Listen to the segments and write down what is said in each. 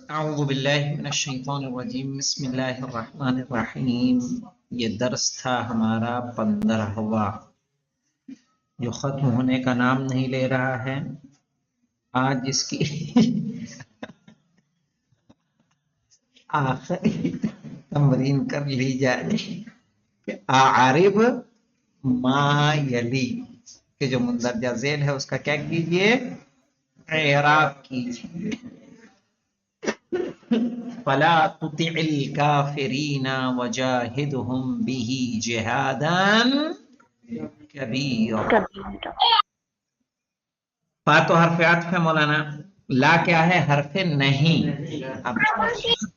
اعوذ باللہ من الشیطان الرجیم بسم اللہ الرحمن الرحیم۔ یہ درس تھا ہمارا 15واں جو ختم ہونے کا نام نہیں لے رہا ہے۔ آج اس کی آخری تمرین کر لی جائے کہ اعرب ما یلی کہ جو مندرجہ ذیل ہے اس کا کیا کیجئے، اعراب کیجئے۔ فلا تطع الكافرین وجاہدہم بہ جہادا کبیرا۔ فا تو حرف عطف ہے مولانا، لا کیا ہے؟ حرف نہیں۔ اب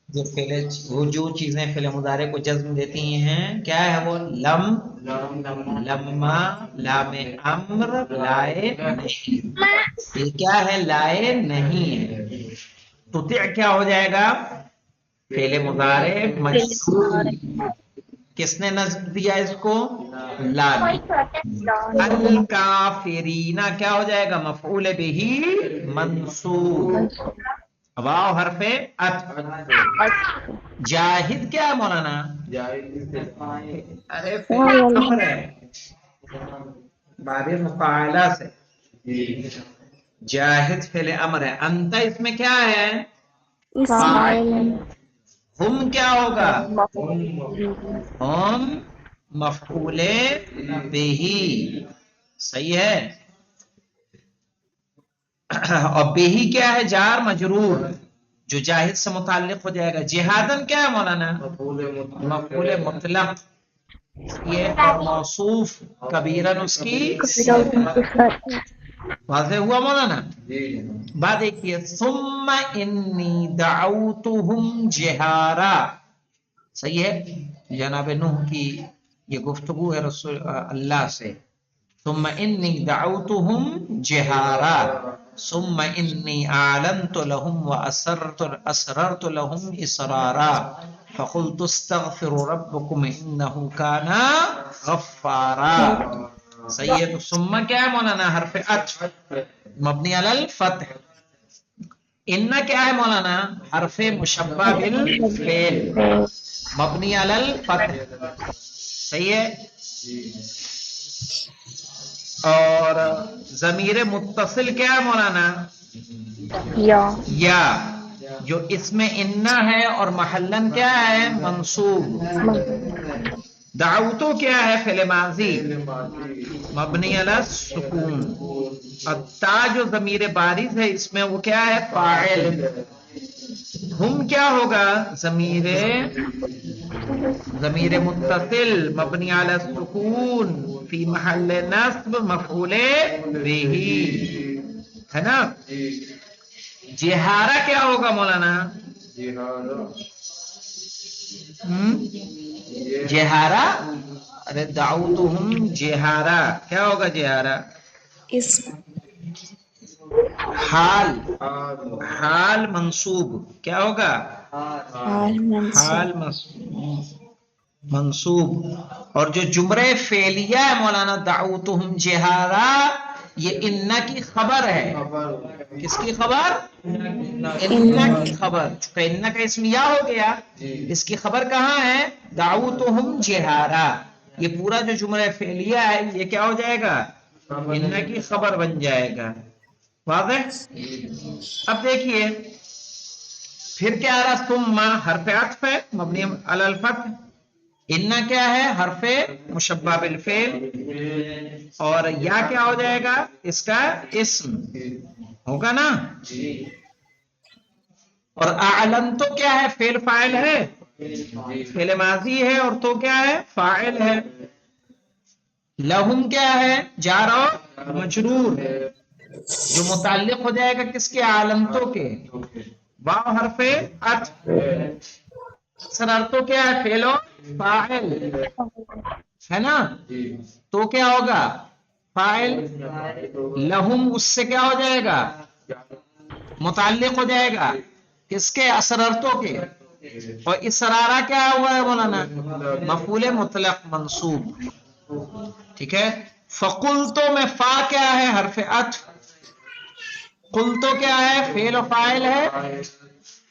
جو جو چیزیں فعل مضارع کو جزم دیتی ہیں کیا ہے وہ؟ لم، لما، لام امر، لائے نہیں۔ یہ کیا ہے؟ لائے نہیں ہے۔ تطع کیا ہو جائے گا؟ فعل مضارع مجزوم۔ کس نے نصب دیا اس کو؟ لا نے۔ الکافرین کیا ہو جائے گا؟ مفعول بہ منصوب، واو حرف عطف۔ جاہد کیا ہے مولانا؟ ارے فعل امر ہے باب مفاعلہ سے، جاہد فعل امر ہے، انت اس میں کیا ہے؟ فاعل۔ ہم کیا ہوگا؟ ہم مفعول بہ، صحیح ہے۔ اور بہ کیا ہے؟ جار مجرور جو جاہد سے متعلق ہو جائے گا۔ جہادن کیا ہے مولانا؟ مفعول مطلق، یہ اور موصوف کبیرن اس کی واضح ہوا مولانا؟ بعد دیکھیے ثم انی دعوتہم جہارا، صحیح ہے۔ جناب نوح کی یہ گفتگو ہے رسول اللہ سے، ثم انی دعوتہم جہارا ثم انی اعلنت لهم واسررت لهم اسرارا فقلت استغفروا ربکم انه کان غفارا۔ صحیح ہے۔ تو ثم کیا ہے مولانا؟ حرف عطف مبنی علی الفتح۔ ان کیا ہے مولانا؟ حرف مشبہ بالفعل مبنی علی الفتح، صحیح ہے۔ اور ضمیر متصل کیا ہے مولانا؟ یا، جو اس میں انا ہے اور محلن کیا ہے؟ منصوب۔ دعوتو کیا ہے؟ فعل ماضی مبنی علی السکون۔ التا جو ضمیر بارز ہے اس میں وہ کیا ہے؟ فاعل۔ ہم کیا ہوگا؟ ضمیر متصل مبنی علی السکون فی محل نصب مفعول بہ، ہے نا۔ جہارا کیا ہوگا مولانا؟ جہارا، ارے دعوتہم جہارا کیا ہوگا؟ جہارا حال، حال منصوب کیا ہوگا؟ حال منصوب۔ اور جو جملہ فعلیہ ہے مولانا دعوتہم جہارا، یہ انا کی خبر ہے۔ کس کی خبر؟ انا کی خبر۔ چونکہ انا کا اسم یا ہو گیا، اس کی خبر کہاں ہے؟ دعوتہم جہارا۔ یہ پورا جو جملہ فعلیہ ہے یہ کیا ہو جائے گا؟ انا کی خبر بن جائے گا، واضح؟ اب دیکھیے پھر کیا آ رہا؟ ثم حرف عطف ہے مبنی علی الفتح، انا کیا ہے؟ حرف مشبہ بالفعل، اور یا کیا ہو جائے گا؟ اس کا اسم ہوگا نا۔ اور اعلن تو کیا ہے؟ فعل فاعل ہے، فعل ماضی ہے، اور تو کیا ہے؟ فاعل ہے۔ لہم کیا ہے؟ جار اور مجرور جو متعلق ہو جائے گا کس کے؟ اعلنتو کے۔ واو حرف عطف، اسررتو کیا ہے؟ فعل و فاعل ہے نا۔ تو کیا ہوگا؟ فاعل۔ لہم اس سے کیا ہو جائے گا؟ متعلق ہو جائے گا کس کے؟ اسررتو کے۔ اور اسرارہ کیا ہوا ہے مولانا؟ مفعول مطلق منصوب، ٹھیک ہے۔ فقلتو میں فا کیا ہے؟ حرف عطف۔ قلتو کیا ہے؟ فعل و فاعل ہے،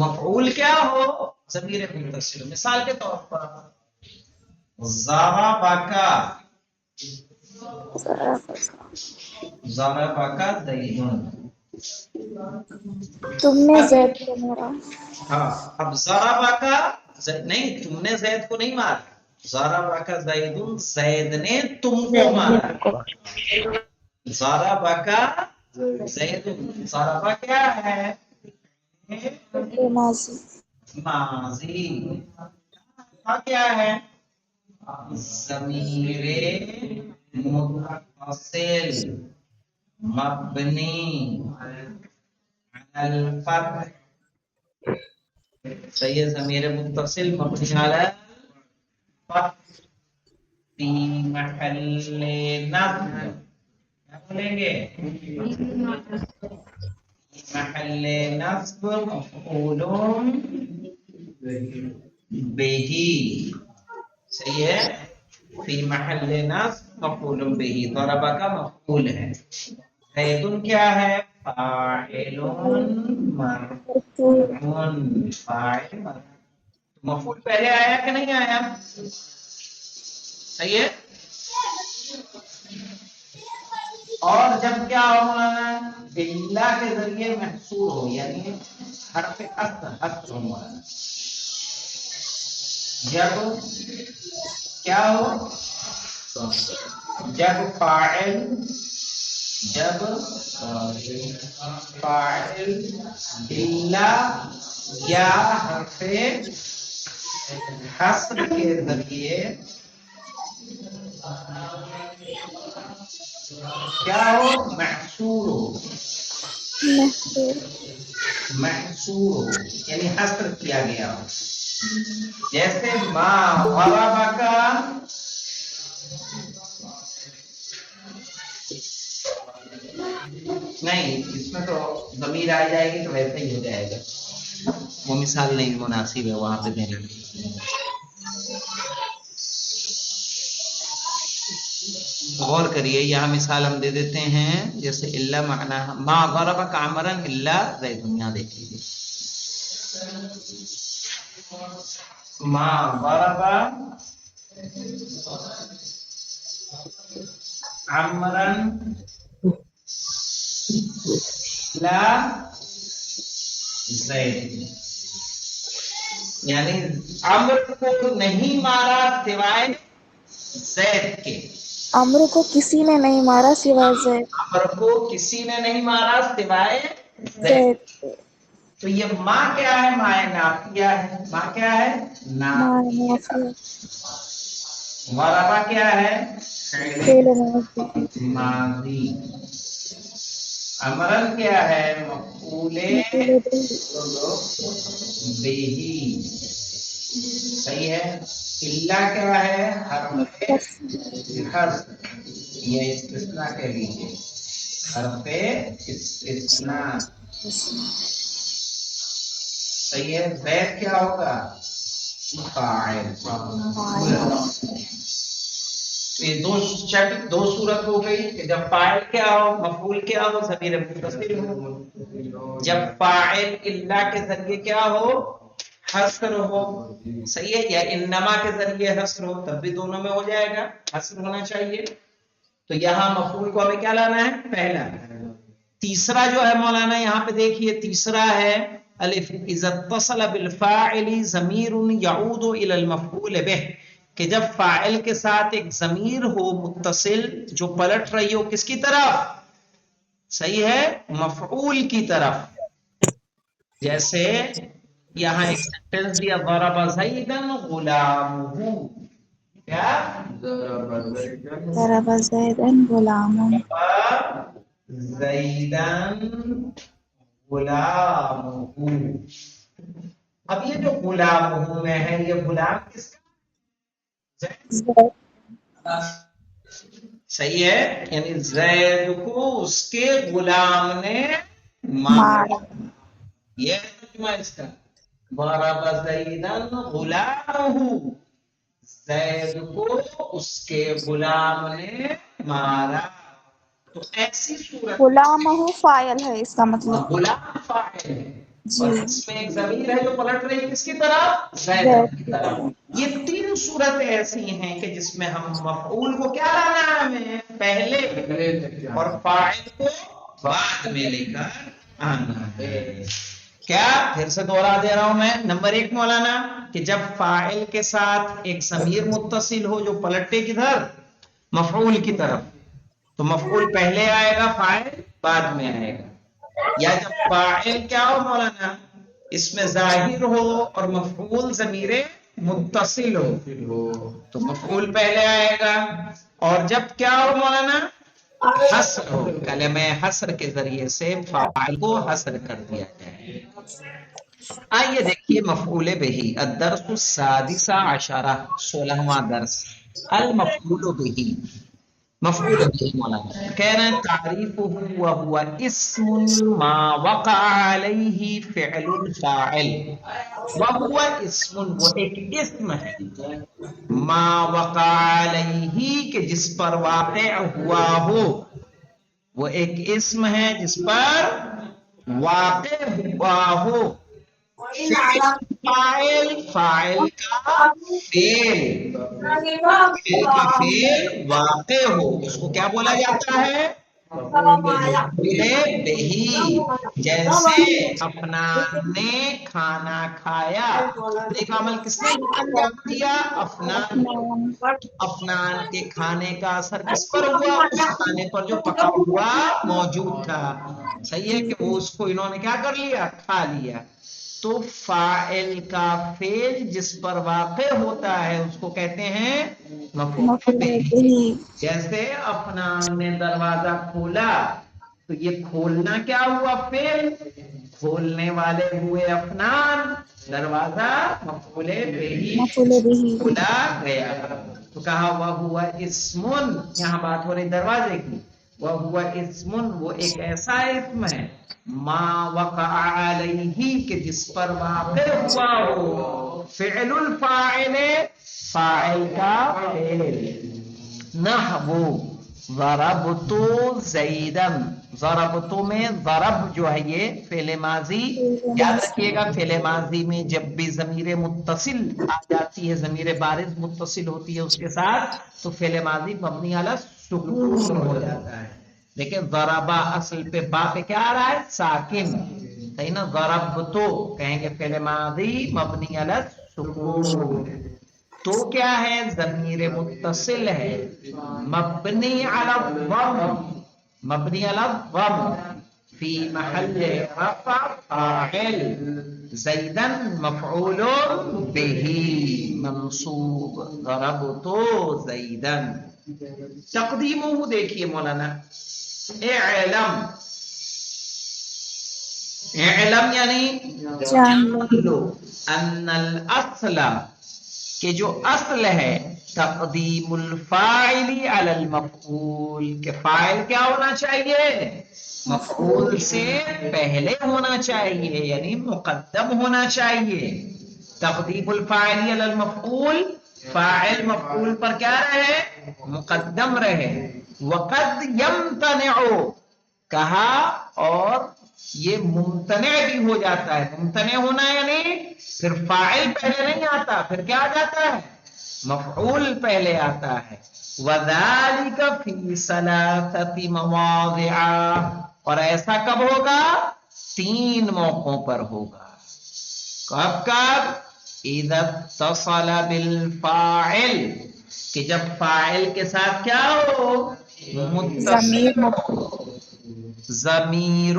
مفعول کیا ہو ضمیر متصل. مثال کے طور پر ضربک زیدن. تم نے زید کو مارا. ہاں اب ضربک نہیں، تم نے زید کو نہیں مارا. ضربک زیدن، زید نے تم کو مارا. ضربک زیدن، ضربہ کیا ہے؟ ماضی. ماضی. کیا ہے؟ ضمیر متصل مبنی علی الفتح. صحیح ہے، ضمیر متصل مبنی علی الفتح فی محل نصب. کیا بولیں گے؟ محل نصب مفعول بہی. صحیح ہے، فی محل نصب مفعول بہی. ضربہ کا مفعول ہے. زیدن کیا ہے؟ فاعل مرفوع. فاعل مرفوع. مفعول پہلے آیا کہ نہیں آیا؟ صحیح ہے. اور جب کیا ہونا ہے؟ اللہ کے ذریعے محصور ہو، یعنی حرف حسر ہونا ہے. جب کیا ہو؟ جب فاعل اللہ یا حرف حسر کے ذریعے کیا ہو؟ محصور ہو. محصور ہو یعنی حسر کیا گیا ہو. جیسے ما ضربک، نہیں اس میں تو ضمیر آ جائے گی تو ویسے ہی ہو جائے گا. وہ مثال نہیں مناسب ہے وہاں پہ دینے میں. غور کریے، یہاں مثال ہم دے دیتے ہیں جیسے اللہ معنی ما ضربک عمرا الا زید. یہاں دیکھ لیجیے ما ضرب عمرا لا زید، یعنی عمر کو نہیں مارا سوائے زید کے. عمرو کو کسی نے نہیں مارا سوائے زید. عمر کو کسی نے نہیں مارا سوائے زید. زید. تو یہ ماں کیا ہے؟ ماں نافیہ ہے. ماں کیا ہے؟ نافیہ. ضربہ کیا ہے؟ فعل ماضی. ماضی. امرن کیا ہے؟ مفعول مفعول بہ. بہی. صحیح ہے. اللہ کیا ہے؟ حرف حسب. یہ استثناء کہہ لیجیے، حرف استثناء. صحیح ہے. زید کیا ہوگا؟ فاعل. یہ دو صورت ہو گئی کہ جب فاعل کیا ہو، مفعول کیا ہو، ضمیر متصل ہو. جب فاعل اللہ کے ذریعے کیا ہو؟ حسر ہو. صحیح ہے. یا انما کے ذریعے حسر ہو، تب بھی دونوں میں ہو جائے گا، حسر ہونا چاہیے. تو یہاں مفعول کو ہمیں کیا لانا ہے؟ پہلا. تیسرا جو ہے مولانا یہاں پہ دیکھیے، تیسرا ہے الف اذا اتصل بالفاعل ضمیر یعود الى المفعول به، کہ جب فاعل کے ساتھ ایک ضمیر ہو متصل جو پلٹ رہی ہو کس کی طرف؟ صحیح ہے، مفعول کی طرف. جیسے یہاں ایک سینٹنس دیا ضرب زیدن غلامہ. کیا؟ ضرب زیدن غلامہ. زیدن غلامہ. اب یہ جو غلامہ میں ہے، یہ غلام کس کا؟ زید. صحیح ہے، یعنی زید کو اس کے غلام نے مارا. یہ ترجمہ اس کا. ضرب زیدن غلامہ، زید کو اس کے غلام نے مارا. تو ایسی صورت غلامہ فاعل ہے اس کا مطلب. غلام فاعل ہے، اور جی اس میں ایک ضمیر ہے جو پلٹ رہی ہے کس کی طرف؟ زید کی طرف۔ یہ تین صورتیں ایسی ہیں کہ جس میں ہم مفعول کو کیا لانا ہے ہمیں پہلے اور فاعل کو بعد میں لے کر آنا ہے۔ کیا پھر سے دوہرا دے رہا ہوں میں، نمبر ایک مولانا کہ جب فاعل کے ساتھ ایک ضمیر متصل ہو جو پلٹے کدھر؟ مفعول کی طرف، تو مفعول پہلے آئے گا فاعل بعد میں آئے گا۔ یا جب فاعل کیا ہو مولانا اس میں ظاہر ہو اور مفعول ضمیر متصل ہو تو مفعول پہلے آئے گا، اور جب کیا ہو مولانا حصر ہو، کلمہ حصر کے ذریعے سے فاعل کو حصر کر دیا جائے۔ آئیے دیکھیے مفعول بہی الدرس السادس عشرہ، 16واں درس، المفعول بہی، مفعول بہی مولانا کہہ رہے ہیں تعریفہ وہو اسم ما وقع علیہ فعل الفاعل، وہو اسم، وہ ایک اسم ہے، ما وقع علیہ کہ جس پر واقع ہوا ہو، وہ ایک اسم ہے جس پر واقع ہوا ہو، فاعل، فاعل کا فعل، فعل کا فعل واقع ہو، اس کو کیا بولا جاتا ہے؟ مفعول بہی۔ جیسے افنان نے کھانا کھایا، ایک عمل کس نے انجام دیا؟ افنان نے۔ افنان افنان کے کھانے کا اثر کس پر ہوا؟ اس کھانے پر جو پکا ہوا موجود تھا، صحیح ہے کہ وہ اس کو انہوں نے کیا کر لیا؟ کھا لیا۔ تو فاعل کا فعل جس پر واقع ہوتا ہے اس کو کہتے ہیں مفعول مفعول بہ۔ بہ جیسے افنان نے دروازہ کھولا، تو یہ کھولنا کیا ہوا؟ فعل، کھولنے والے ہوئے افنان، دروازہ مفعول بہ مفعول بہ کھولا گیا۔ تو کہا وہو اسمن، یہاں بات ہو رہی دروازے کی، وہو اسمن، وہ ایک ایسا اسم ہے، ما وقع علیہ کہ جس پر واقع ہوا ہو فعل الفاعل، فاعل کا فعل، نحو ضربت زیدن، ضربت میں ضرب جو ہے یہ فعل ماضی، یاد رکھیے گا فعل ماضی میں جب بھی ضمیر متصل آ جاتی ہے، ضمیر بارز متصل ہوتی ہے اس کے ساتھ، تو فعل ماضی مبنی علی سکون ہو جاتا ہے، لیکن ضربہ اصل پہ با پہ کیا آ رہا ہے؟ ساکن، صحیح نا؟ ضربتو کہیں گے فعل ماضی مبنی علی سکون، تو کیا ہے؟ ضمیر متصل ہے مبنی علی الضم، مبنی علی الضم فی محل رفع فاعل، زیدن مفعول بہ منصوب، ضربت زیدن۔ تقدیمہ دیکھیے مولانا، اعلم، اعلم یعنی جان جان لو، ان الاصل کہ جو اصل ہے تقدیم الفاعل علی المفعول، کہ فاعل کیا ہونا چاہیے؟ مفعول سے پہلے ہونا چاہیے، یعنی مقدم ہونا چاہیے۔ تقدیم الفاعل علی المفعول، فاعل مفعول پر کیا رہے؟ مقدم رہے۔ وقد یمتنع، کہا اور یہ ممتنع بھی ہو جاتا ہے، ممتنع ہونا یعنی پھر فاعل پہلے نہیں آتا، پھر کیا آ جاتا ہے؟ مفعول پہلے آتا ہے۔ وذالک فی ثلاثۃ مواضع، اور ایسا کب ہوگا؟ 3 موقعوں پر ہوگا۔ کب کب؟ اذا اتصل بالفاعل، کہ جب فاعل کے ساتھ کیا ہو؟ ضمیر متصل ہو، ضمیر،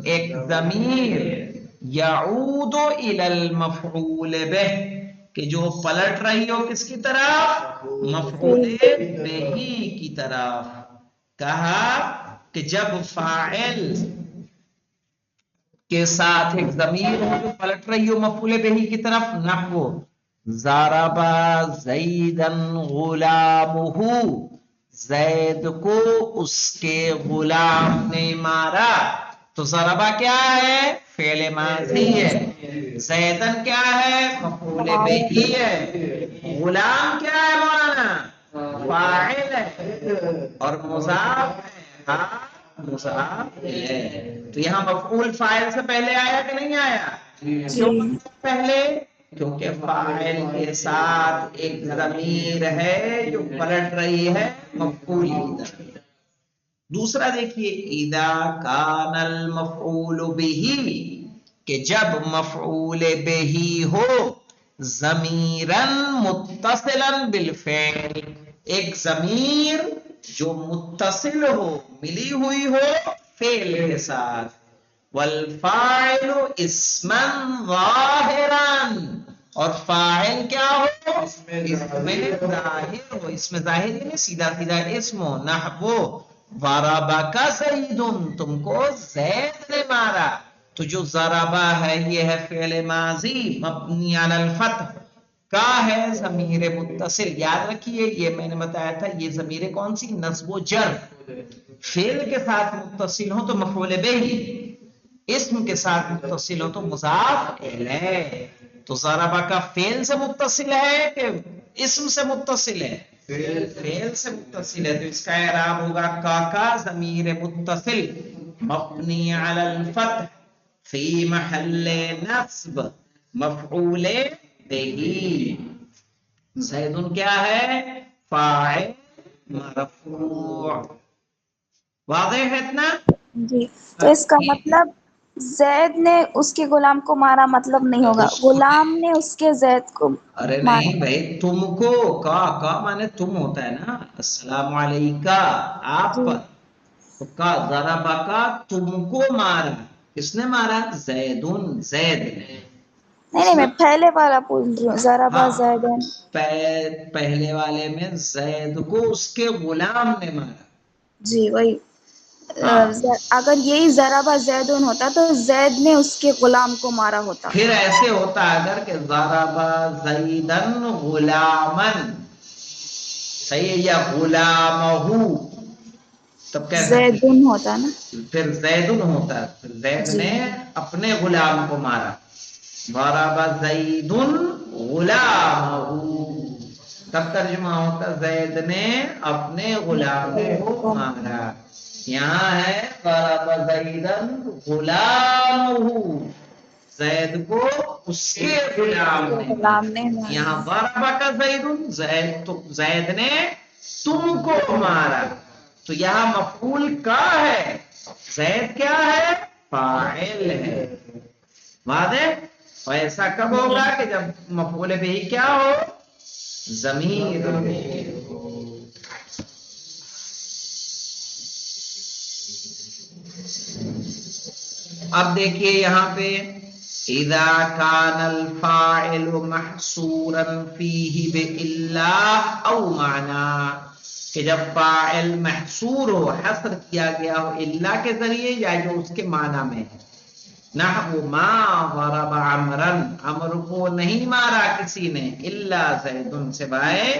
ایک ضمیر، یعود الی المفعول بہ، کہ جو پلٹ رہی ہو کس کی طرف؟ مفعول بہ کی طرف۔ کہا کہ جب فاعل کے ساتھ ایک ضمیر ہو جو پلٹ رہی ہو مفعول بہ کی طرف، نحو ضرب زیدن غلامہ، زید کو اس کے غلام نے مارا، تو ضربہ کیا ہے؟ فعل ماضی ہے، زیدن کیا ہے؟ مفعول بہ ہے، غلام کیا ہے مولانا؟ فاعل ہے، اور مضاف ہے، ہاں مضاف الیہ. تو یہاں مفعول فاعل سے پہلے آیا کہ نہیں آیا؟ کیوں پہلے؟ کیونکہ فاعل کے ساتھ ایک ضمیر ہے جو پلٹ رہی ہے مفعول کی طرف. دوسرا دیکھیے اذا کان المفعول به، کہ جب مفعول به ہو ضمیرا متصلا بالفعل، ایک ضمیر جو متصل ہو، ملی ہوئی ہو فعل کے ساتھ، والفاعل اسما ظاہرا، اور فاعل کیا ہو؟ اس میں ظاہر ہو. اس میں ظاہر نہیں سیدھا سیدھا اسم ہو. نحو ضربک زید، تم کو زید نے مارا. تو جو ضربہ ہے یہ ہے فعل ماضی مبنی علی الفتح کا ہے ضمیر متصل. یاد رکھیے یہ میں نے بتایا تھا، یہ ضمیر کون سی؟ نصب و جر. فعل کے ساتھ متصل ہو تو مفعول به، اسم کے ساتھ متصل ہو تو مضاف الیہ. تو ضربہ کا فعل سے متصل ہے کہ اسم سے متصل ہے؟ فعل سے متصل ہے. تو اس کا اعراب ہوگا کا ضمیر متصل مبنی علی الفتح فی محل نصب مفعول به. زید کیا ہے؟ فاعل مرفوع. واضح ہے اتنا؟ جی. تو اس کا مطلب زید نے اس کے غلام کو مارا مطلب نہیں ہوگا، غلام نے اس کے زید کو ارے مارا. نہیں بھائی، تم کو کا مانے تم ہوتا ہے نا. السلام علیکہ آپ جی پر. تو کا ضربہ کا تم کو مارا. کس نے مارا؟ زیدن، زید نے. نہیں میں پہلے والا پوچھ رہی ہوں، ضربہ زیدن. پہلے والے میں زید کو اس کے غلام نے مارا. جی وہی. ہاں اگر یہی ضربہ زیدن ہوتا تو زید نے اس کے غلام کو مارا ہوتا. پھر ایسے ہوتا اگر کہ ضربہ زیدن غلامن، صحیح ہے، یا غلامہ، تب کہہ سکتے زیدن ہوتا نا. پھر زیدن ہوتا ہے. پھر زید جی نے اپنے غلام کو مارا. ضرب زیدن غلامہ، تب ترجمہ ہوتا زید نے اپنے غلام کو مارا. یہاں ہے ضرب زیدن غلامہ، زید کو اس کے غلام نے مارا. غلام نے مارا. یہاں ضربہ کا زیدن، زید نے تم کو مارا. تو یہاں مفعول کا ہے، زید کیا ہے؟ فاعل ہے. واضح؟ اور ایسا کب ہوگا کہ جب مفعول به کیا ہو؟ ضمیر ہو. اب دیکھیے یہاں پہ اذا كان الفاعل محصورا فيه بإلا او معنی، کہ جب فاعل محصور ہو، حصر کیا گیا ہو الا کے ذریعے یا جو اس کے معنی میں ہے. نحو ما ضرب عمرا، عمر کو نہیں مارا کسی نے، الا زید، سوائے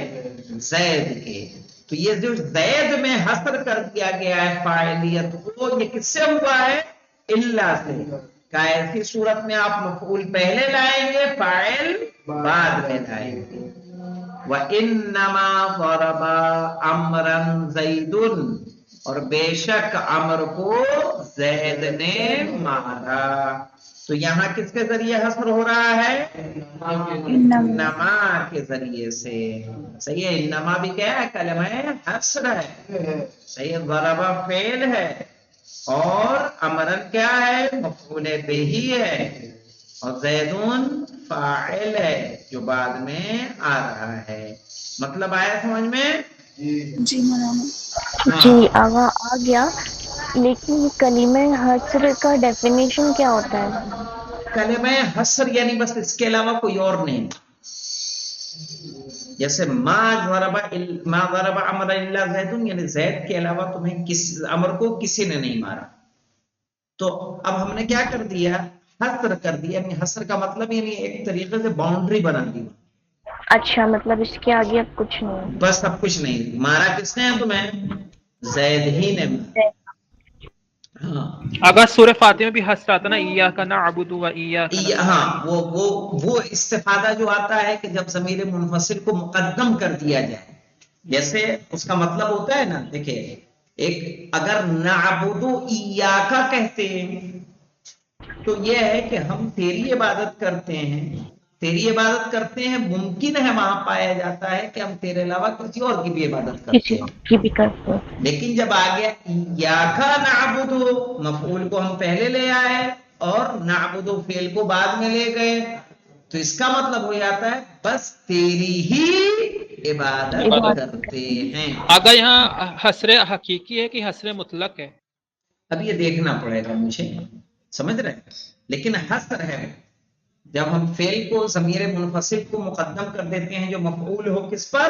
زید کے. تو یہ جو زید میں حصر کر دیا گیا ہے فاعلیت کو، یہ کس سے ہوا ہے؟ الا سے. کہ ایسی صورت میں آپ مفعول پہلے لائیں گے، فاعل بعد میں لائیں گے. وَإِنَّمَا ضَرَبَ عَمْرًا زَيْدٌ، اور بے شک عمر کو زید نے مارا. تو یہاں کس کے ذریعے حصر ہو رہا ہے؟ انما کے ذریعے سے. صحیح ہے، انما بھی کیا ہے؟ کلمہ حصر ہے. صحیح ہے، ضرب فعل ہے اور امرن کیا ہے؟ مفعول به ہے، اور زیدون فاعل ہے جو بعد میں آ رہا ہے. مطلب آیا سمجھ میں؟ جی مولانا. جی آگا آ گیا، لیکن کلمہ حصر کا ڈیفینیشن کیا ہوتا ہے؟ کلمہ حصر یعنی بس اس کے علاوہ کوئی اور نہیں. جیسے ما ضرب عمر الا زید، یعنی زید کے علاوہ تمہیں عمر کو کسی نے نہیں مارا. تو اب ہم نے کیا کر دیا؟ حصر کر دیا. یعنی حصر کا مطلب یعنی ایک طریقے سے باؤنڈری بنا دی. اچھا، مطلب اس کے آگے اب کچھ نہیں. بس اب کچھ نہیں. مارا کس نے تمہیں؟ زید ہی نے مارا. ہاں اگر سورہ فاتحہ میں بھی حصر آتا نا، ایاک نعبد و ایاک نستعین. ہاں وہ استفادہ جو آتا ہے کہ جب ضمیر منفصل کو مقدم کر دیا جائے. جیسے اس کا مطلب ہوتا ہے نا، دیکھیں ایک اگر نعبدو ایاکا کہتے ہیں تو یہ ہے کہ ہم تیری عبادت کرتے ہیں، تیری عبادت کرتے ہیں، ممکن ہے وہاں پایا جاتا ہے کہ ہم تیرے علاوہ کسی اور کی بھی عبادت کرتے کسی ہیں، کی بھی کرتے ہیں. لیکن جب آ گیا ایاکا نعبدو، مفعول کو ہم پہلے لے آئے اور نعبدو فعل کو بعد میں لے گئے، تو اس کا مطلب ہو جاتا ہے بس تیری ہی عبادت کرتے ہیں. اگر یہاں حسر حقیقی ہے کہ حسر مطلق ہے؟ اب یہ دیکھنا پڑے گا مجھے، سمجھ رہے ہیں، لیکن حسر ہے جب ہم فعل کو ضمیر منفصل کو مقدم کر دیتے ہیں جو مفعول ہو کس پر،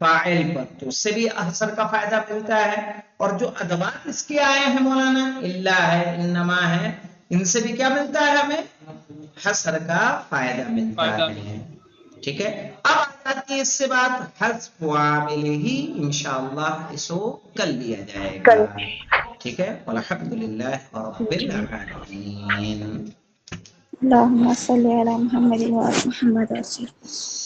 فاعل پر، تو اس سے بھی حسر کا فائدہ ملتا ہے، اور جو ادوات اس کے آئے ہیں مولانا، الا ہے، انما ہے، ان سے بھی کیا ملتا ہے ہمیں، حسر کا فائدہ ملتا ہے. ٹھیک ہے، اب آ جاتی ہے اس سے بات حذف عامل ہی، انشاءاللہ اس کو کل لیا جائے گا. ٹھیک ہے، والحمدللہ رب العالمین. اللهم صل على محمد وعلى محمد وسلم.